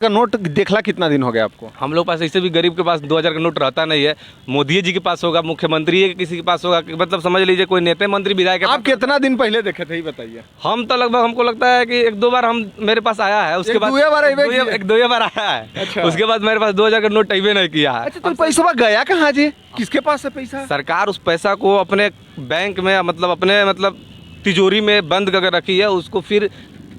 का नोट देखला कितना दिन हो गया आपको? हम लोग पास ऐसे भी गरीब के पास 2000 का नोट रहता नहीं है। मोदी जी के पास होगा, मुख्यमंत्री के किसी के पास होगा, मतलब समझ लीजिए कोई नेता मंत्री विधायक। आप कितना दिन पहले देखे थे ये बताइए? हम तो लगभग हमको लगता है कि 1-2 बार हम मेरे पास आया है, उसके बाद 1-2 बार आया है। अच्छा। उसके बाद मेरे पास 2000 का नोट अभी नहीं किया है। अच्छा, तो पैसा गया कहाँ जी? किसके पास है पैसा? सरकार उस पैसा को अपने बैंक में मतलब अपने तिजोरी में बंद करके रखी है, उसको फिर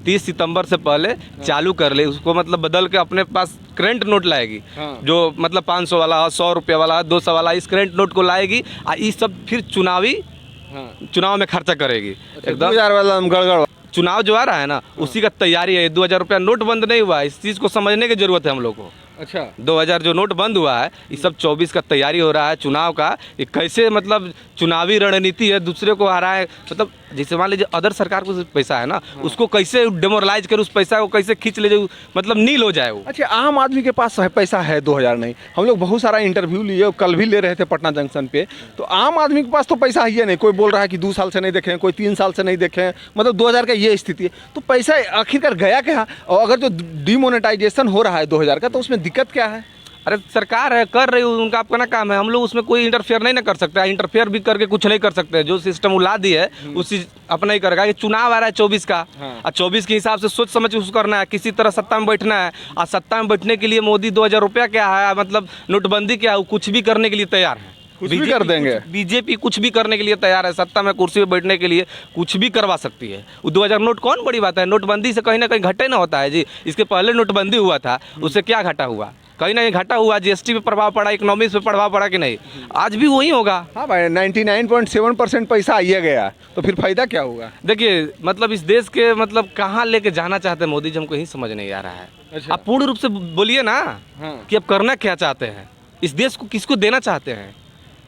30 सितंबर से पहले चालू कर ले, उसको मतलब बदल के अपने पास करंट नोट लाएगी। हाँ। जो मतलब 500 वाला, 100 रुपये वाला, 200 वाला, इस करंट नोट को लाएगी और ये सब फिर चुनाव में खर्चा करेगी। एकदम 2000 वाला गड़गड़। चुनाव जो आ रहा है ना, उसी का तैयारी है। 2000 रुपया नोट बंद नहीं हुआ है, इस चीज़ को समझने की जरूरत है हम लोग को। अच्छा, 2000 जो नोट बंद हुआ है, ये सब 24 का तैयारी हो रहा है चुनाव का। ये कैसे मतलब चुनावी रणनीति है, दूसरे को हराए, मतलब जैसे मान लीजिए अदर सरकार को पैसा है ना, उसको कैसे डेमोरलाइज कर, उस पैसा को कैसे खींच ले जाए, मतलब नील हो जाए वो। अच्छा, आम आदमी के पास पैसा है 2000 नहीं? हम लोग बहुत सारा इंटरव्यू लिए, कल भी ले रहे थे पटना जंक्शन पे, तो आम आदमी के पास तो पैसा है ही नहीं। कोई बोल रहा है कि 2 साल से नहीं देखे, कोई 3 साल से नहीं देखे, मतलब 2000 का ये स्थिति है। तो पैसा आखिरकार गया क्या? और अगर जो डिमोनेटाइजेशन हो रहा है 2000 का, तो उसमें दिक्कत क्या है? अरे सरकार है, कर रही है, उनका अपना काम है, हम लोग उसमें कोई इंटरफेयर नहीं ना कर सकते। इंटरफेयर भी करके कुछ नहीं कर सकते। जो सिस्टम उला दी है उसी अपना ही करेगा। ये चुनाव आ रहा है 24 का, और 24 के हिसाब से सोच समझ उसको करना है, किसी तरह सत्ता में बैठना है। और सत्ता में बैठने के लिए मोदी 2000 रुपया क्या है, मतलब नोटबंदी क्या है, कुछ भी करने के लिए तैयार है। कुछ भी कर देंगे। बीजेपी कुछ भी करने के लिए तैयार है, सत्ता में कुर्सी पे बैठने के लिए कुछ भी करवा सकती है। 2000 नोट कौन बड़ी बात है? नोटबंदी से कहीं ना कहीं घटे ना होता है जी। इसके पहले नोटबंदी हुआ था, उससे क्या घटा हुआ? कहीं ना कहीं घाटा हुआ। जीएसटी पे प्रभाव पड़ा, इकोनॉमिक्स पे प्रभाव पड़ा कि नहीं? आज भी वही होगा। हाँ भाई, 99.7% पैसा आइए गया, तो फिर फायदा क्या होगा? देखिए मतलब इस देश के मतलब कहाँ लेके जाना चाहते हैं मोदी जी, हमको यही समझ नहीं आ रहा है। अच्छा। आप पूर्ण रूप से बोलिए ना। हाँ। कि आप करना क्या चाहते हैं, इस देश को किसको देना चाहते हैं,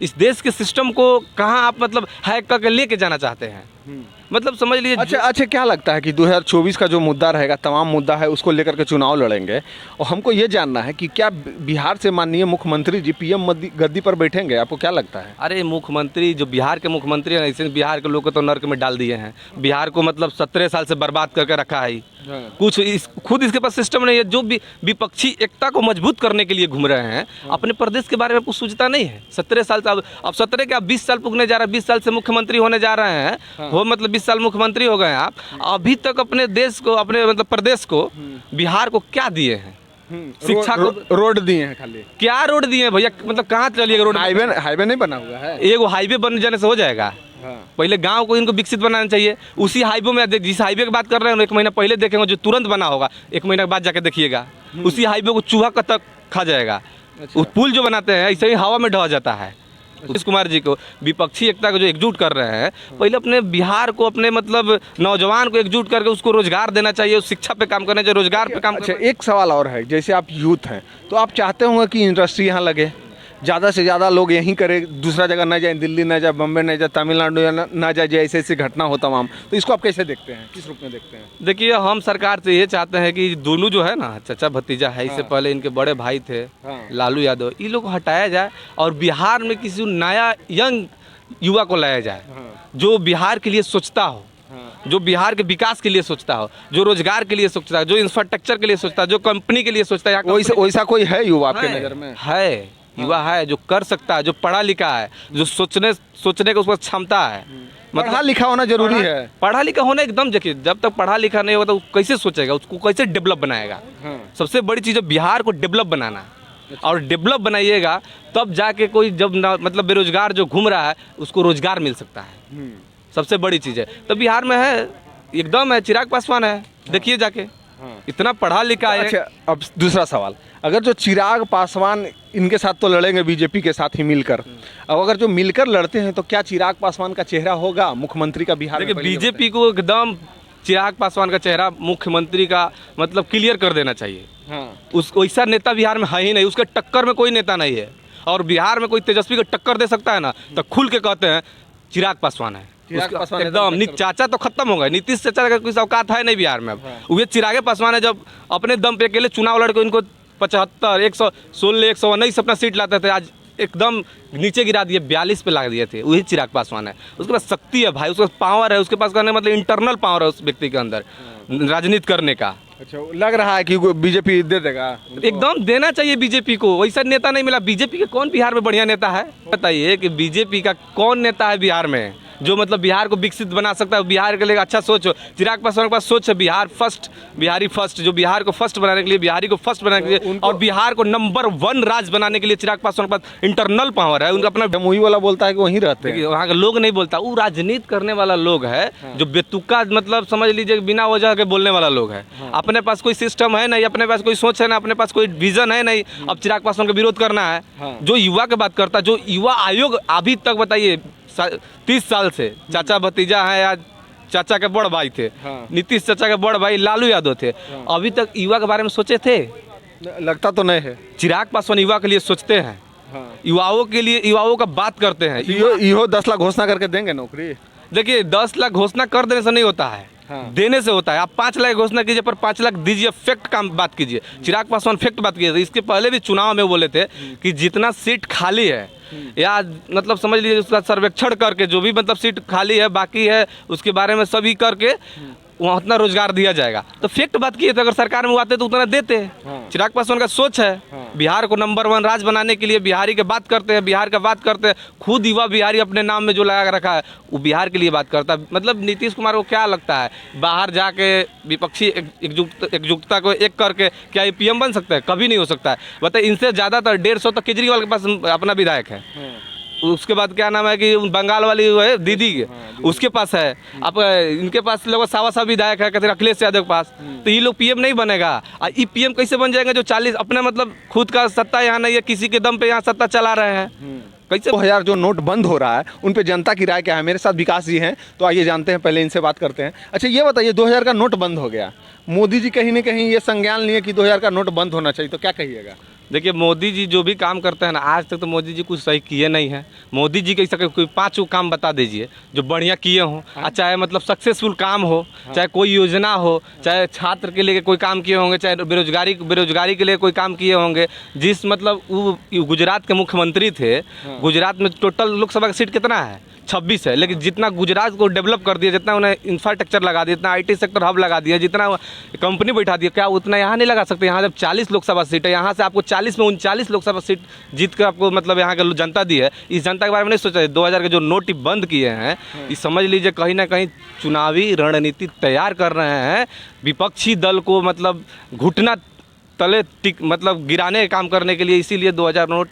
इस देश के सिस्टम को कहाँ आप मतलब हैक करके लेके जाना चाहते हैं, मतलब समझ लीजिए। अच्छा, क्या लगता है कि 2024 का जो मुद्दा रहेगा, तमाम मुद्दा है, उसको लेकर के चुनाव लड़ेंगे, और हमको ये जानना है कि क्या बिहार से माननीय मुख्यमंत्री जी पीएम गद्दी पर बैठेंगे? आपको क्या लगता है? अरे मुख्यमंत्री जो बिहार के मुख्यमंत्री हैं, ऐसे बिहार के लोग को तो नर्क में डाल दिए हैं। बिहार को मतलब 17 साल से बर्बाद करके रखा है। कुछ खुद इसके पास सिस्टम नहीं है। जो भी विपक्षी एकता को मजबूत करने के लिए घूम रहे हैं, अपने प्रदेश के बारे में कुछ सोचता नहीं है। 17 साल से अब 17 के 20 साल पुगने जा रहा है, 20 साल से मुख्यमंत्री होने जा रहे हैं। वो मतलब 20 साल मुख्यमंत्री हो गए हैं आप, अभी तक अपने देश को, अपने मतलब प्रदेश को, बिहार को क्या दिए हैं? शिक्षा को रोड दिए हैं खाली। क्या रोड दिए हैं भैया? मतलब कहाँ चलिएगा? रोड हाईवे नहीं बना हुआ है। एगो हाईवे बन जाने से हो जाएगा? पहले गांव को इनको विकसित बनाना चाहिए। उसी हाईवे में जिस हाईवे की बात कर रहे हैं, 1 महीना पहले देखेंगे, जो तुरंत बना होगा 1 महीना के बाद जाके देखिएगा, उसी हाईवे को चूहा कब तक खा जाएगा। उस पुल जो बनाते हैं ऐसे ही हवा में ढह जाता है। नीतीश कुमार जी को विपक्षी एकता को जो एकजुट कर रहे हैं, पहले अपने बिहार को, अपने मतलब नौजवान को एकजुट करके उसको रोजगार देना चाहिए, उस शिक्षा पे काम करना चाहिए, रोजगार पे काम। अच्छा, एक सवाल और है, जैसे आप यूथ हैं तो आप चाहते होंगे कि इंडस्ट्री यहाँ लगे, ज़्यादा से ज़्यादा लोग यहीं करें, दूसरा जगह ना जाए, दिल्ली ना जाए, बम्बे ना जाए, तमिलनाडु ना जाए, ऐसे ऐसी घटना हो तमाम। तो इसको आप कैसे देखते हैं, किस रूप में देखते हैं? देखिए हम सरकार से ये चाहते हैं कि दोनों जो है ना, चाचा भतीजा है, इससे पहले इनके बड़े भाई थे लालू यादव, ये लोग को हटाया जाए और बिहार में किसी नया यंग युवा को लाया जाए, जो बिहार के लिए सोचता हो, जो बिहार के विकास के लिए सोचता हो, जो रोजगार के लिए सोचता है, जो इंफ्रास्ट्रक्चर के लिए सोचता है, जो कंपनी के लिए सोचता है। वैसा कोई है युवा आपके नज़र में? है, युवा है जो कर सकता है, जो पढ़ा लिखा है, जो सोचने का उसको क्षमता है। पढ़ा लिखा होना जरूरी है। पढ़ा लिखा होना एकदम, देखिए जब तक पढ़ा लिखा नहीं होगा तो कैसे सोचेगा, उसको कैसे डेवलप बनाएगा। सबसे बड़ी चीज़ है बिहार को डेवलप बनाना, और डेवलप बनाइएगा तब जाके कोई जब मतलब बेरोजगार जो घूम रहा है उसको रोजगार मिल सकता है। सबसे बड़ी चीज़ है तो बिहार में है, एकदम है। चिराग पासवान है, देखिए जाके, इतना पढ़ा लिखा है। अच्छा, अब दूसरा सवाल, अगर जो चिराग पासवान इनके साथ तो लड़ेंगे बीजेपी के साथ ही मिलकर, अब अगर जो मिलकर लड़ते हैं तो क्या चिराग पासवान का चेहरा होगा मुख्यमंत्री का बिहार में? देखिए बीजेपी को एकदम चिराग पासवान का चेहरा मुख्यमंत्री का मतलब क्लियर कर देना चाहिए। उस वैसा नेता बिहार में है ही नहीं, उसके टक्कर में कोई नेता नहीं है। और बिहार में कोई तेजस्वी को टक्कर दे सकता है ना, तो खुल के कहते हैं चिराग पासवान है। एकदम चाचा तो खत्म हो गए, नीतीश चाचा का कोई औकात है नहीं बिहार में। अब वो चिरागे पासवान है, जब अपने दम पे अकेले चुनाव लड़के इनको 75, 116, 119 अपना सीट लाते थे, आज एकदम नीचे गिरा दिए, 42 पे ला दिए थे। वही चिराग पासवान है। उसके पास शक्ति है भाई, उसके पास पावर है, उसके पास करने मतलब इंटरनल पावर है उस व्यक्ति के अंदर राजनीति करने का। अच्छा, लग रहा है कि बीजेपी दे देगा उनको? एकदम देना चाहिए बीजेपी को। वैसा नेता नहीं मिला। बीजेपी के कौन बिहार में बढ़िया नेता है बताइए कि बीजेपी का कौन नेता है बिहार में जो मतलब बिहार को विकसित बना सकता है, बिहार के लिए अच्छा सोच हो। चिराग पासवान के पास सोच है बिहार फर्स्ट, बिहारी फर्स्ट, जो बिहार को फर्स्ट बनाने के लिए, बिहारी को फर्स्ट बनाने के लिए और बिहार को नंबर 1 राज्य बनाने के लिए चिराग पासवान के पास इंटरनल पावर है। उनका अपना जमुई वाला बोलता है कि वहीं रहते हैं। देखिए वहाँ का लोग नहीं बोलता, वो राजनीति करने वाला लोग है जो बेतुका मतलब समझ लीजिए बिना वजह के बोलने वाला लोग है। अपने पास कोई सिस्टम है नहीं, अपने पास कोई सोच है ना, अपने पास कोई विजन है नहीं। अब चिराग पासवान का विरोध करना है। जो युवा की बात करता है, जो युवा आयोग अभी तक बताइए 30 साल से चाचा भतीजा है या चाचा के बड़ भाई थे, नीतीश चाचा के बड़ भाई लालू यादव थे, अभी तक युवा के बारे में सोचे थे? लगता तो नहीं है। चिराग पासवान युवा के लिए सोचते हैं, युवाओं के लिए, युवाओं का बात करते हैं। इहो 10 लाख घोषणा करके देंगे नौकरी। देखिए 10 लाख घोषणा कर देने से नहीं होता है, देने से होता है। आप 5 लाख घोषणा कीजिए पर 5 लाख दीजिए, फैक्ट काम बात कीजिए। चिराग पासवान फैक्ट बात कीजिए। इसके पहले भी चुनाव में बोले थे कि जितना सीट खाली है या मतलब समझ लीजिए उसका सर्वेक्षण करके जो भी मतलब सीट खाली है बाकी है उसके बारे में सभी करके वहाँ उतना रोजगार दिया जाएगा। तो फैक्ट बात किए थे, अगर सरकार में वो आते तो उतना देते। चिराग पासवान का सोच है बिहार को नंबर 1 राज्य बनाने के लिए। बिहारी के बात करते हैं, बिहार का बात करते हैं। खुद युवा बिहारी अपने नाम में जो लगा रखा है वो बिहार के लिए बात करता है। मतलब नीतीश कुमार को क्या लगता है बाहर जाके विपक्षी एकजुटता को एक करके क्या ये पीएम बन सकता है? कभी नहीं हो सकता है। बताइए इनसे ज़्यादातर 150 तक केजरीवाल के पास अपना विधायक है। उसके बाद क्या नाम है कि बंगाल वाली वो है दीदी के, उसके पास है। अब इनके पास लोग सावा विधायक है, कहते हैं अखिलेश यादव के पास। तो ये लोग पीएम नहीं बनेगा। ये पीएम कैसे बन जाएंगे जो 40 अपना मतलब खुद का सत्ता यहाँ नहीं है, किसी के दम पे यहाँ सत्ता चला रहे हैं? कैसे 2000 जो नोट बंद हो रहा है उन पे जनता की राय क्या है? मेरे साथ विकास जी हैं, तो आइए जानते हैं, पहले इनसे बात करते हैं। अच्छा ये बताइए, 2000 का नोट बंद हो गया, मोदी जी कहीं ना कहीं ये संज्ञान लिए कि 2000 का नोट बंद होना चाहिए, तो क्या कहिएगा? देखिए मोदी जी जो भी काम करते हैं ना, आज तक तो मोदी जी कुछ सही किए नहीं हैं। मोदी जी के कोई 5 काम बता दीजिए जो बढ़िया किए हों, चाहे मतलब सक्सेसफुल काम हो, चाहे कोई योजना हो, चाहे छात्र के लिए कोई काम किए होंगे, चाहे बेरोजगारी के लिए कोई काम किए होंगे। जिस मतलब वो गुजरात के मुख्यमंत्री थे, गुजरात में टोटल लोकसभा का सीट कितना है? 26 है। लेकिन जितना गुजरात को डेवलप कर दिया, जितना उन्हें इंफ्रास्ट्रक्चर लगा दिया, जितना आईटी सेक्टर हब लगा दिया, जितना कंपनी बैठा दिया, क्या उतना यहाँ नहीं लगा सकते? यहाँ जब 40 लोकसभा सीट है, यहाँ से आपको 40 में 39 लोकसभा सीट जीत कर आपको मतलब यहाँ का जनता दी है। इस जनता के बारे में नहीं सोचा। 2000 के जो नोट बंद किए हैं, ये समझ लीजिए कहीं ना कहीं चुनावी रणनीति तैयार कर रहे हैं विपक्षी दल को मतलब घुटना तले मतलब गिराने का काम करने के लिए। इसीलिए 2000 नोट